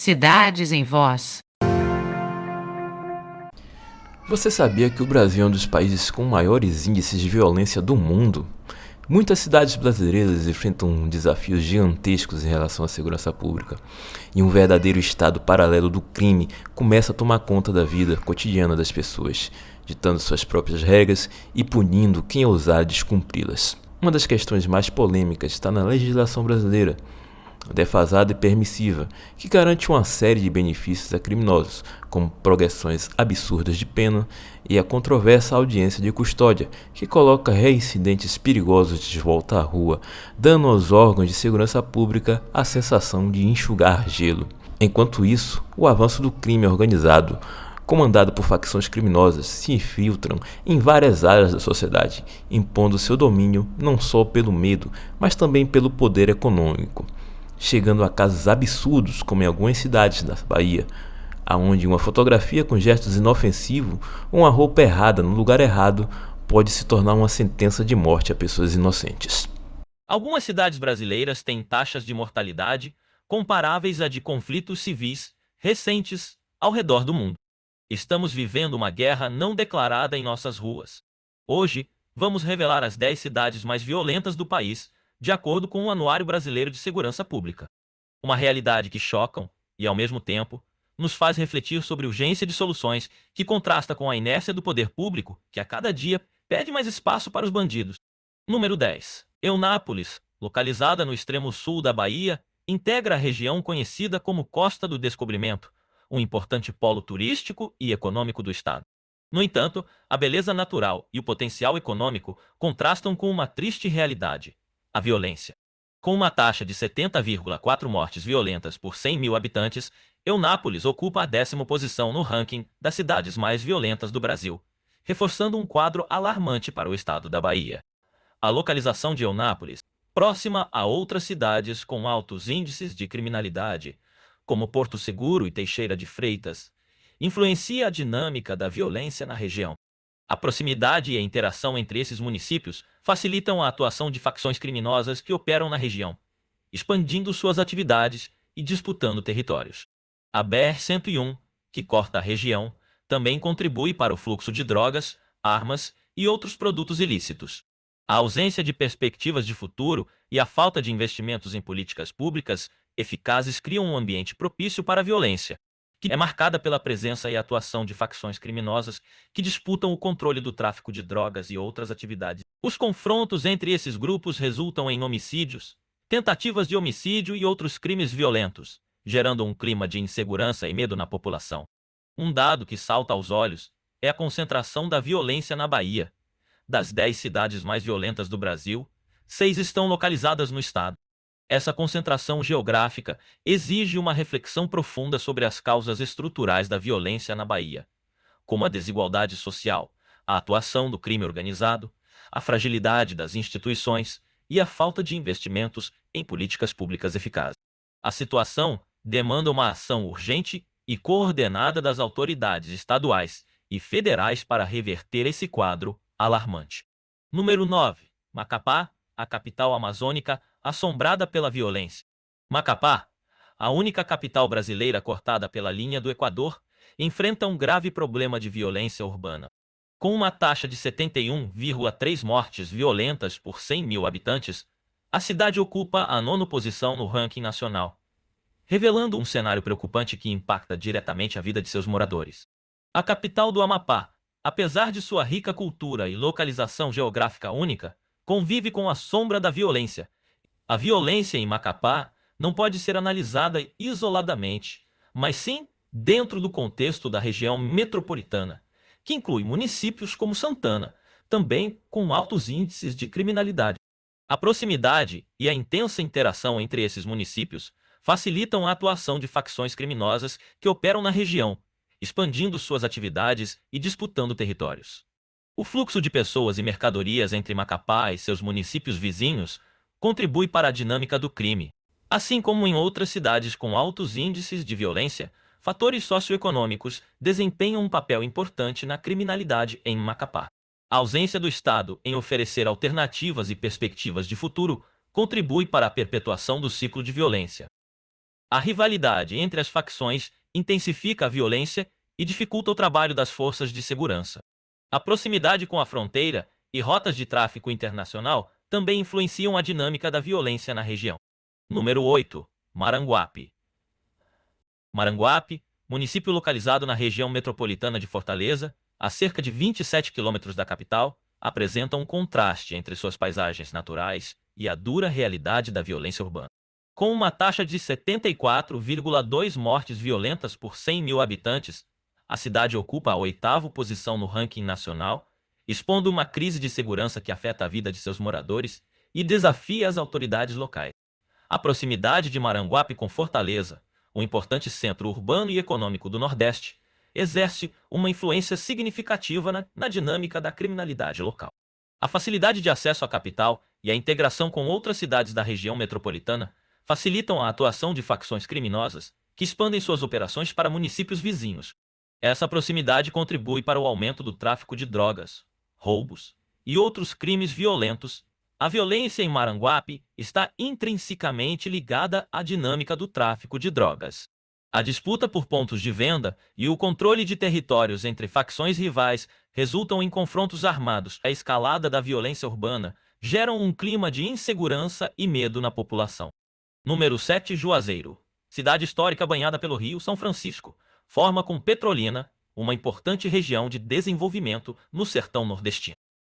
Cidades em Voz. Você sabia que o Brasil é um dos países com maiores índices de violência do mundo? Muitas cidades brasileiras enfrentam desafios gigantescos em relação à segurança pública, e um verdadeiro estado paralelo do crime começa a tomar conta da vida cotidiana das pessoas, ditando suas próprias regras e punindo quem ousar descumpri-las. Uma das questões mais polêmicas está na legislação brasileira, defasada e permissiva, que garante uma série de benefícios a criminosos, como progressões absurdas de pena e a controversa audiência de custódia, que coloca reincidentes perigosos de volta à rua, dando aos órgãos de segurança pública a sensação de enxugar gelo. Enquanto isso, o avanço do crime organizado, comandado por facções criminosas, se infiltram em várias áreas da sociedade, impondo seu domínio não só pelo medo, mas também pelo poder econômico, chegando a casos absurdos como em algumas cidades da Bahia, aonde uma fotografia com gestos inofensivos ou uma roupa errada no lugar errado pode se tornar uma sentença de morte a pessoas inocentes. Algumas cidades brasileiras têm taxas de mortalidade comparáveis à de conflitos civis recentes ao redor do mundo. Estamos vivendo uma guerra não declarada em nossas ruas. Hoje, vamos revelar as 10 cidades mais violentas do país, de acordo com o Anuário Brasileiro de Segurança Pública. Uma realidade que choca e, ao mesmo tempo, nos faz refletir sobre a urgência de soluções que contrasta com a inércia do poder público, que a cada dia pede mais espaço para os bandidos. Número 10. Eunápolis, localizada no extremo sul da Bahia, integra a região conhecida como Costa do Descobrimento, um importante polo turístico e econômico do estado. No entanto, a beleza natural e o potencial econômico contrastam com uma triste realidade: a violência. Com uma taxa de 70,4 mortes violentas por 100 mil habitantes, Eunápolis ocupa a 10ª posição no ranking das cidades mais violentas do Brasil, reforçando um quadro alarmante para o estado da Bahia. A localização de Eunápolis, próxima a outras cidades com altos índices de criminalidade, como Porto Seguro e Teixeira de Freitas, influencia a dinâmica da violência na região. A proximidade e a interação entre esses municípios facilitam a atuação de facções criminosas que operam na região, expandindo suas atividades e disputando territórios. A BR-101, que corta a região, também contribui para o fluxo de drogas, armas e outros produtos ilícitos. A ausência de perspectivas de futuro e a falta de investimentos em políticas públicas eficazes criam um ambiente propício para a violência, que é marcada pela presença e atuação de facções criminosas que disputam o controle do tráfico de drogas e outras atividades. Os confrontos entre esses grupos resultam em homicídios, tentativas de homicídio e outros crimes violentos, gerando um clima de insegurança e medo na população. Um dado que salta aos olhos é a concentração da violência na Bahia. Das 10 cidades mais violentas do Brasil, 6 estão localizadas no estado. Essa concentração geográfica exige uma reflexão profunda sobre as causas estruturais da violência na Bahia, como a desigualdade social, a atuação do crime organizado, a fragilidade das instituições e a falta de investimentos em políticas públicas eficazes. A situação demanda uma ação urgente e coordenada das autoridades estaduais e federais para reverter esse quadro alarmante. Número 9. Macapá, a capital amazônica assombrada pela violência. Macapá, a única capital brasileira cortada pela linha do Equador, enfrenta um grave problema de violência urbana. Com uma taxa de 71,3 mortes violentas por 100 mil habitantes, a cidade ocupa a 9ª posição no ranking nacional, revelando um cenário preocupante que impacta diretamente a vida de seus moradores. A capital do Amapá, apesar de sua rica cultura e localização geográfica única, convive com a sombra da violência. A violência em Macapá não pode ser analisada isoladamente, mas sim dentro do contexto da região metropolitana, que inclui municípios como Santana, também com altos índices de criminalidade. A proximidade e a intensa interação entre esses municípios facilitam a atuação de facções criminosas que operam na região, expandindo suas atividades e disputando territórios. O fluxo de pessoas e mercadorias entre Macapá e seus municípios vizinhos contribui para a dinâmica do crime. Assim como em outras cidades com altos índices de violência, fatores socioeconômicos desempenham um papel importante na criminalidade em Macapá. A ausência do Estado em oferecer alternativas e perspectivas de futuro contribui para a perpetuação do ciclo de violência. A rivalidade entre as facções intensifica a violência e dificulta o trabalho das forças de segurança. A proximidade com a fronteira e rotas de tráfico internacional também influenciam a dinâmica da violência na região. Número 8. Maranguape. Maranguape, município localizado na região metropolitana de Fortaleza, a cerca de 27 quilômetros da capital, apresenta um contraste entre suas paisagens naturais e a dura realidade da violência urbana. Com uma taxa de 74,2 mortes violentas por 100 mil habitantes, a cidade ocupa a 8ª posição no ranking nacional, expondo uma crise de segurança que afeta a vida de seus moradores e desafia as autoridades locais. A proximidade de Maranguape com Fortaleza, um importante centro urbano e econômico do Nordeste, exerce uma influência significativa na dinâmica da criminalidade local. A facilidade de acesso à capital e a integração com outras cidades da região metropolitana facilitam a atuação de facções criminosas que expandem suas operações para municípios vizinhos. Essa proximidade contribui para o aumento do tráfico de drogas, roubos e outros crimes violentos. A violência em Maranguape está intrinsecamente ligada à dinâmica do tráfico de drogas. A disputa por pontos de venda e o controle de territórios entre facções rivais resultam em confrontos armados. A escalada da violência urbana geram um clima de insegurança e medo na população. Número 7. Juazeiro. Cidade histórica banhada pelo Rio São Francisco, forma com Petrolina uma importante região de desenvolvimento no sertão nordestino.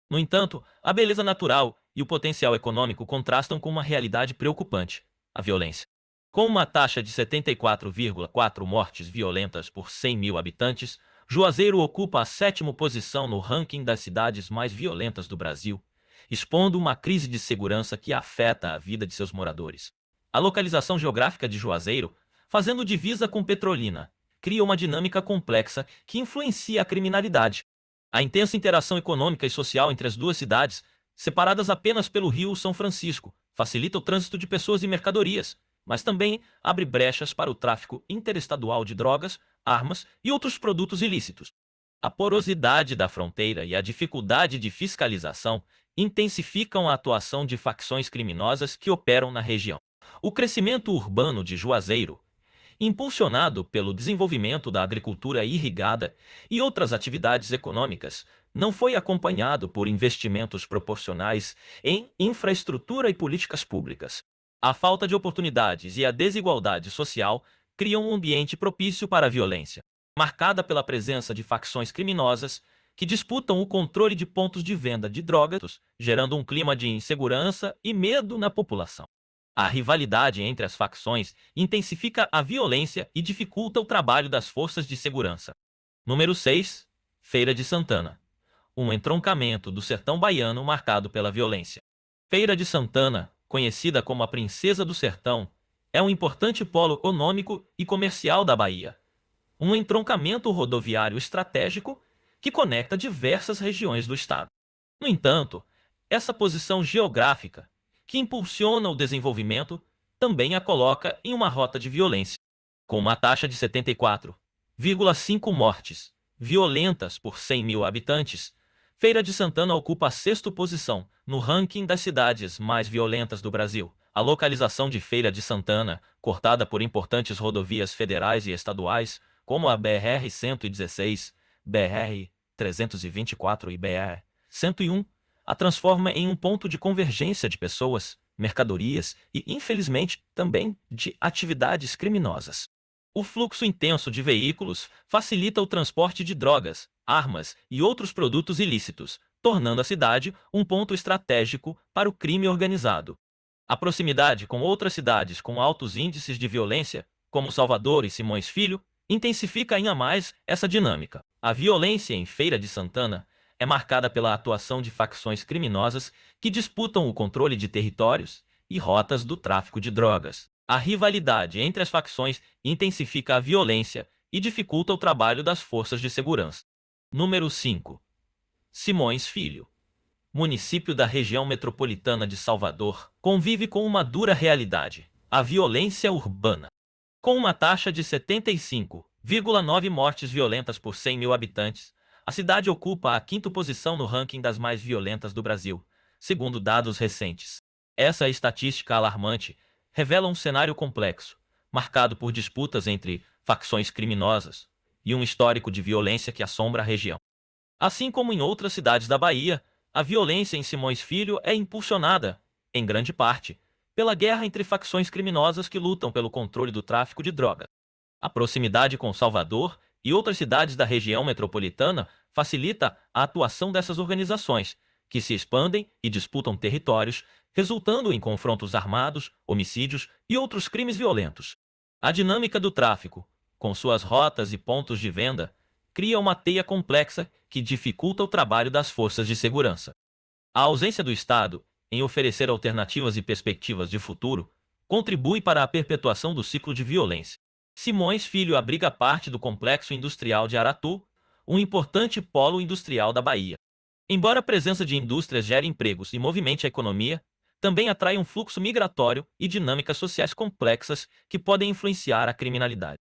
No entanto, a beleza natural e o potencial econômico contrastam com uma realidade preocupante: a violência. Com uma taxa de 74,4 mortes violentas por 100 mil habitantes, Juazeiro ocupa a 7ª posição no ranking das cidades mais violentas do Brasil, expondo uma crise de segurança que afeta a vida de seus moradores. A localização geográfica de Juazeiro, fazendo divisa com Petrolina, cria uma dinâmica complexa que influencia a criminalidade. A intensa interação econômica e social entre as duas cidades, separadas apenas pelo Rio São Francisco, facilita o trânsito de pessoas e mercadorias, mas também abre brechas para o tráfico interestadual de drogas, armas e outros produtos ilícitos. A porosidade da fronteira e a dificuldade de fiscalização intensificam a atuação de facções criminosas que operam na região. O crescimento urbano de Juazeiro, impulsionado pelo desenvolvimento da agricultura irrigada e outras atividades econômicas, não foi acompanhado por investimentos proporcionais em infraestrutura e políticas públicas. A falta de oportunidades e a desigualdade social criam um ambiente propício para a violência, marcada pela presença de facções criminosas que disputam o controle de pontos de venda de drogas, gerando um clima de insegurança e medo na população. A rivalidade entre as facções intensifica a violência e dificulta o trabalho das forças de segurança. Número 6. Feira de Santana. Um entroncamento do sertão baiano marcado pela violência. Feira de Santana, conhecida como a Princesa do Sertão, é um importante polo econômico e comercial da Bahia. Um entroncamento rodoviário estratégico que conecta diversas regiões do estado. No entanto, essa posição geográfica, que impulsiona o desenvolvimento, também a coloca em uma rota de violência. Com uma taxa de 74,5 mortes violentas por 100 mil habitantes, Feira de Santana ocupa a 6ª posição no ranking das cidades mais violentas do Brasil. A localização de Feira de Santana, cortada por importantes rodovias federais e estaduais, como a BR-116, BR-324 e BR-101, a transforma em um ponto de convergência de pessoas, mercadorias e, infelizmente, também de atividades criminosas. O fluxo intenso de veículos facilita o transporte de drogas, armas e outros produtos ilícitos, tornando a cidade um ponto estratégico para o crime organizado. A proximidade com outras cidades com altos índices de violência, como Salvador e Simões Filho, intensifica ainda mais essa dinâmica. A violência em Feira de Santana é marcada pela atuação de facções criminosas que disputam o controle de territórios e rotas do tráfico de drogas. A rivalidade entre as facções intensifica a violência e dificulta o trabalho das forças de segurança. Número 5. Simões Filho. Município da região metropolitana de Salvador, convive com uma dura realidade: a violência urbana. Com uma taxa de 75,9 mortes violentas por 100 mil habitantes, a cidade ocupa a 5ª posição no ranking das mais violentas do Brasil, segundo dados recentes. Essa estatística alarmante revela um cenário complexo, marcado por disputas entre facções criminosas e um histórico de violência que assombra a região. Assim como em outras cidades da Bahia, a violência em Simões Filho é impulsionada, em grande parte, pela guerra entre facções criminosas que lutam pelo controle do tráfico de drogas. A proximidade com Salvador e outras cidades da região metropolitana facilita a atuação dessas organizações, que se expandem e disputam territórios, resultando em confrontos armados, homicídios e outros crimes violentos. A dinâmica do tráfico, com suas rotas e pontos de venda, cria uma teia complexa que dificulta o trabalho das forças de segurança. A ausência do Estado em oferecer alternativas e perspectivas de futuro contribui para a perpetuação do ciclo de violência. Simões Filho abriga parte do complexo industrial de Aratu, um importante polo industrial da Bahia. Embora a presença de indústrias gere empregos e movimente a economia, também atrai um fluxo migratório e dinâmicas sociais complexas que podem influenciar a criminalidade.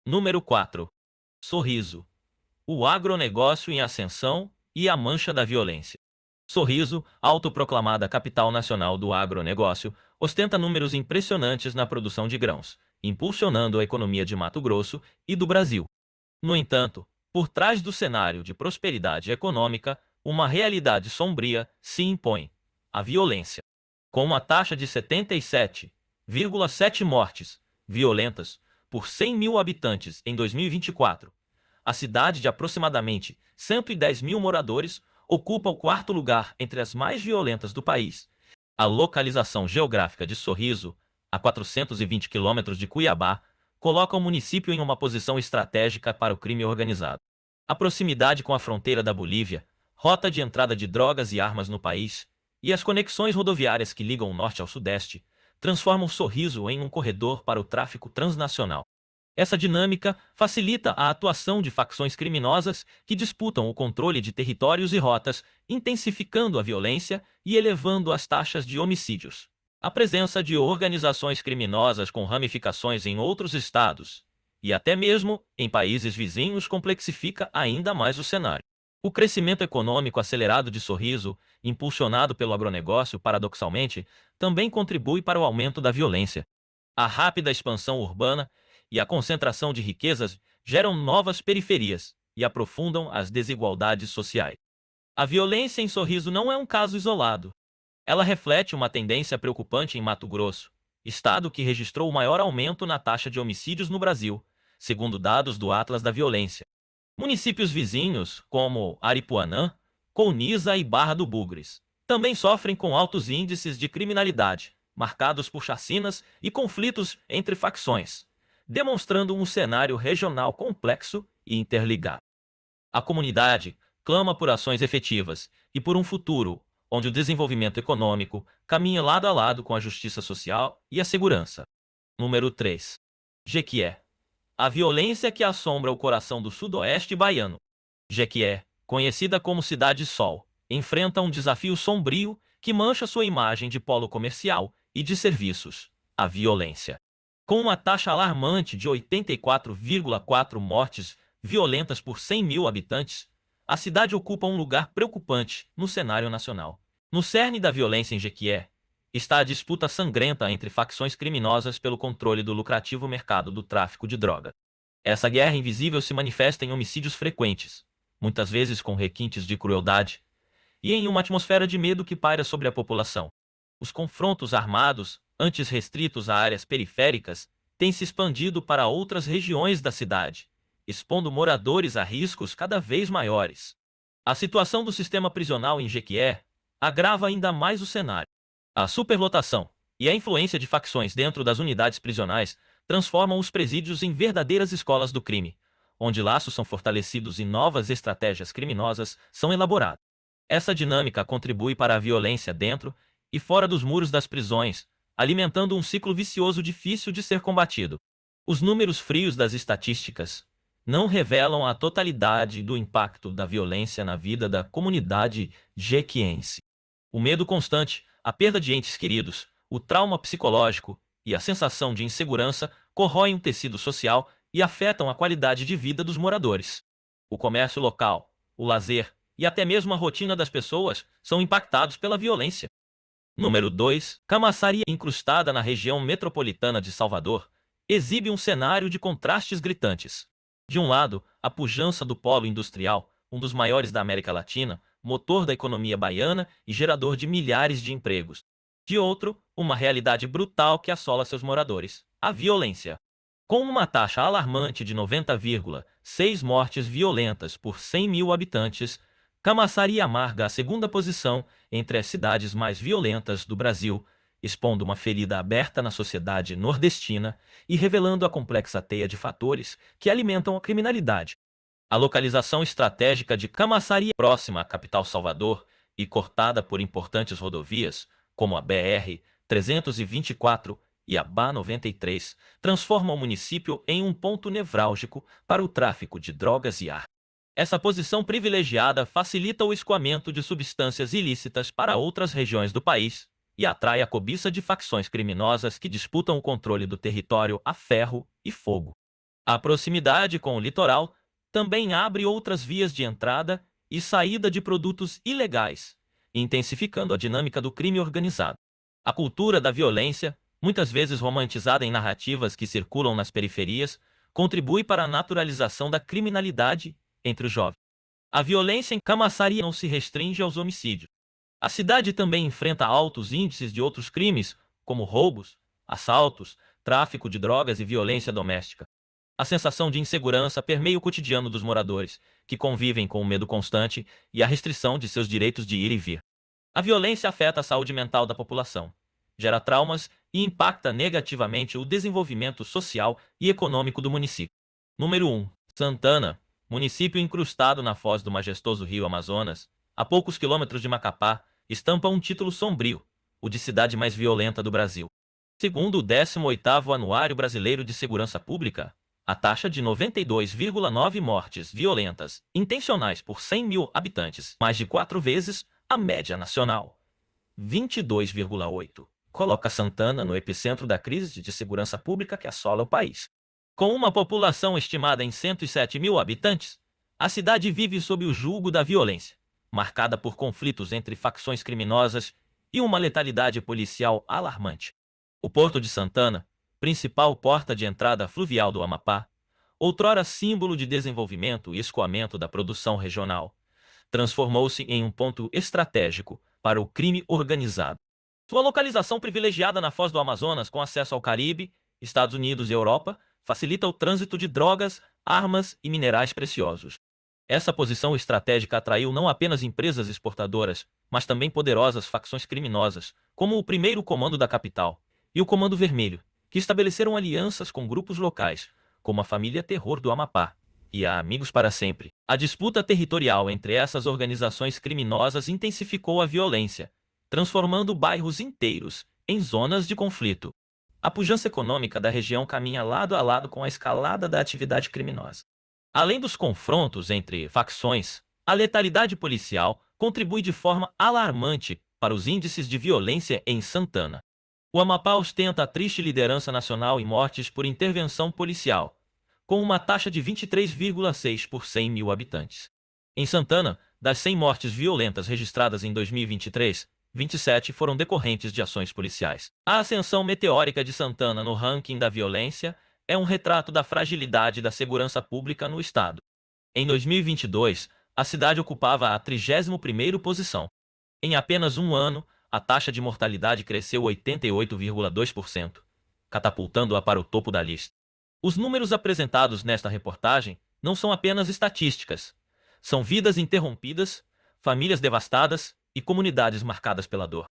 Número 4. Sorriso. O agronegócio em ascensão e a mancha da violência. Sorriso, autoproclamada capital nacional do agronegócio, ostenta números impressionantes na produção de grãos, impulsionando a economia de Mato Grosso e do Brasil. No entanto, por trás do cenário de prosperidade econômica, uma realidade sombria se impõe: a violência. Com uma taxa de 77,7 mortes violentas por 100 mil habitantes em 2024, a cidade de aproximadamente 110 mil moradores ocupa o quarto lugar entre as mais violentas do país. A localização geográfica de Sorriso, a 420 quilômetros de Cuiabá, coloca o município em uma posição estratégica para o crime organizado. A proximidade com a fronteira da Bolívia, rota de entrada de drogas e armas no país, e as conexões rodoviárias que ligam o norte ao sudeste, transformam Sorriso em um corredor para o tráfico transnacional. Essa dinâmica facilita a atuação de facções criminosas que disputam o controle de territórios e rotas, intensificando a violência e elevando as taxas de homicídios. A presença de organizações criminosas com ramificações em outros estados e até mesmo em países vizinhos complexifica ainda mais o cenário. O crescimento econômico acelerado de Sorriso, impulsionado pelo agronegócio, paradoxalmente, também contribui para o aumento da violência. A rápida expansão urbana e a concentração de riquezas geram novas periferias e aprofundam as desigualdades sociais. A violência em Sorriso não é um caso isolado. Ela reflete uma tendência preocupante em Mato Grosso, estado que registrou o maior aumento na taxa de homicídios no Brasil, segundo dados do Atlas da Violência. Municípios vizinhos, como Aripuanã, Colniza e Barra do Bugres, também sofrem com altos índices de criminalidade, marcados por chacinas e conflitos entre facções, demonstrando um cenário regional complexo e interligado. A comunidade clama por ações efetivas e por um futuro onde o desenvolvimento econômico caminha lado a lado com a justiça social e a segurança. Número 3. Jequié. A violência que assombra o coração do sudoeste baiano. Jequié, conhecida como Cidade Sol, enfrenta um desafio sombrio que mancha sua imagem de polo comercial e de serviços: a violência. Com uma taxa alarmante de 84,4 mortes violentas por 100 mil habitantes, a cidade ocupa um lugar preocupante no cenário nacional. No cerne da violência em Jequié está a disputa sangrenta entre facções criminosas pelo controle do lucrativo mercado do tráfico de droga. Essa guerra invisível se manifesta em homicídios frequentes, muitas vezes com requintes de crueldade, e em uma atmosfera de medo que paira sobre a população. Os confrontos armados, antes restritos a áreas periféricas, têm se expandido para outras regiões da cidade, expondo moradores a riscos cada vez maiores. A situação do sistema prisional em Jequié agrava ainda mais o cenário. A superlotação e a influência de facções dentro das unidades prisionais transformam os presídios em verdadeiras escolas do crime, onde laços são fortalecidos e novas estratégias criminosas são elaboradas. Essa dinâmica contribui para a violência dentro e fora dos muros das prisões, alimentando um ciclo vicioso difícil de ser combatido. Os números frios das estatísticas não revelam a totalidade do impacto da violência na vida da comunidade jequiense. O medo constante, a perda de entes queridos, o trauma psicológico e a sensação de insegurança corroem o tecido social e afetam a qualidade de vida dos moradores. O comércio local, o lazer e até mesmo a rotina das pessoas são impactados pela violência. Número 2. Camaçaria, incrustada na região metropolitana de Salvador, exibe um cenário de contrastes gritantes. De um lado, a pujança do polo industrial, um dos maiores da América Latina, motor da economia baiana e gerador de milhares de empregos. De outro, uma realidade brutal que assola seus moradores: a violência. Com uma taxa alarmante de 90,6 mortes violentas por 100 mil habitantes, Camaçari amarga a segunda posição entre as cidades mais violentas do Brasil, expondo uma ferida aberta na sociedade nordestina e revelando a complexa teia de fatores que alimentam a criminalidade. A localização estratégica de Camaçari, próxima à capital Salvador e cortada por importantes rodovias, como a BR-324 e a BA-93, transforma o município em um ponto nevrálgico para o tráfico de drogas e ar. Essa posição privilegiada facilita o escoamento de substâncias ilícitas para outras regiões do país e atrai a cobiça de facções criminosas que disputam o controle do território a ferro e fogo. A proximidade com o litoral também abre outras vias de entrada e saída de produtos ilegais, intensificando a dinâmica do crime organizado. A cultura da violência, muitas vezes romantizada em narrativas que circulam nas periferias, contribui para a naturalização da criminalidade entre os jovens. A violência em Camaçari não se restringe aos homicídios. A cidade também enfrenta altos índices de outros crimes, como roubos, assaltos, tráfico de drogas e violência doméstica. A sensação de insegurança permeia o cotidiano dos moradores, que convivem com o medo constante e a restrição de seus direitos de ir e vir. A violência afeta a saúde mental da população, gera traumas e impacta negativamente o desenvolvimento social e econômico do município. Número 1. Santana, município incrustado na foz do majestoso rio Amazonas, a poucos quilômetros de Macapá, estampa um título sombrio, o de cidade mais violenta do Brasil. Segundo o 18º Anuário Brasileiro de Segurança Pública, a taxa de 92,9 mortes violentas intencionais por 100 mil habitantes, mais de 4 vezes a média nacional, 22,8, coloca Santana no epicentro da crise de segurança pública que assola o país. Com uma população estimada em 107 mil habitantes, a cidade vive sob o jugo da violência, marcada por conflitos entre facções criminosas e uma letalidade policial alarmante. O Porto de Santana, principal porta de entrada fluvial do Amapá, outrora símbolo de desenvolvimento e escoamento da produção regional, transformou-se em um ponto estratégico para o crime organizado. Sua localização privilegiada na foz do Amazonas, com acesso ao Caribe, Estados Unidos e Europa, facilita o trânsito de drogas, armas e minerais preciosos. Essa posição estratégica atraiu não apenas empresas exportadoras, mas também poderosas facções criminosas, como o Primeiro Comando da capital e o Comando Vermelho, que estabeleceram alianças com grupos locais, como a Família Terror do Amapá e a Amigos para Sempre. A disputa territorial entre essas organizações criminosas intensificou a violência, transformando bairros inteiros em zonas de conflito. A pujança econômica da região caminha lado a lado com a escalada da atividade criminosa. Além dos confrontos entre facções, a letalidade policial contribui de forma alarmante para os índices de violência em Santana. O Amapá ostenta a triste liderança nacional em mortes por intervenção policial, com uma taxa de 23,6 por 100 mil habitantes. Em Santana, das 100 mortes violentas registradas em 2023, 27 foram decorrentes de ações policiais. A ascensão meteórica de Santana no ranking da violência é um retrato da fragilidade da segurança pública no estado. Em 2022, a cidade ocupava a 31ª posição. Em apenas um ano, a taxa de mortalidade cresceu 88,2%, catapultando-a para o topo da lista. Os números apresentados nesta reportagem não são apenas estatísticas. São vidas interrompidas, famílias devastadas e comunidades marcadas pela dor.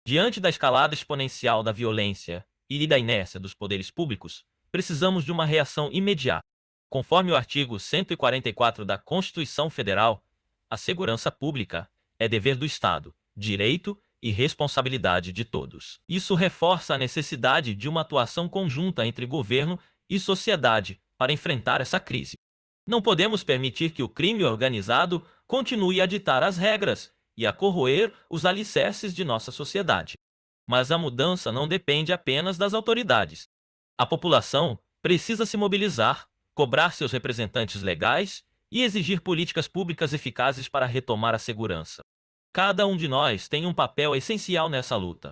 Diante da escalada exponencial da violência e da inércia dos poderes públicos, precisamos de uma reação imediata. Conforme o artigo 144 da Constituição Federal, a segurança pública é dever do Estado, direito e responsabilidade de todos. Isso reforça a necessidade de uma atuação conjunta entre governo e sociedade para enfrentar essa crise. Não podemos permitir que o crime organizado continue a ditar as regras e a corroer os alicerces de nossa sociedade. Mas a mudança não depende apenas das autoridades. A população precisa se mobilizar, cobrar seus representantes legais e exigir políticas públicas eficazes para retomar a segurança. Cada um de nós tem um papel essencial nessa luta.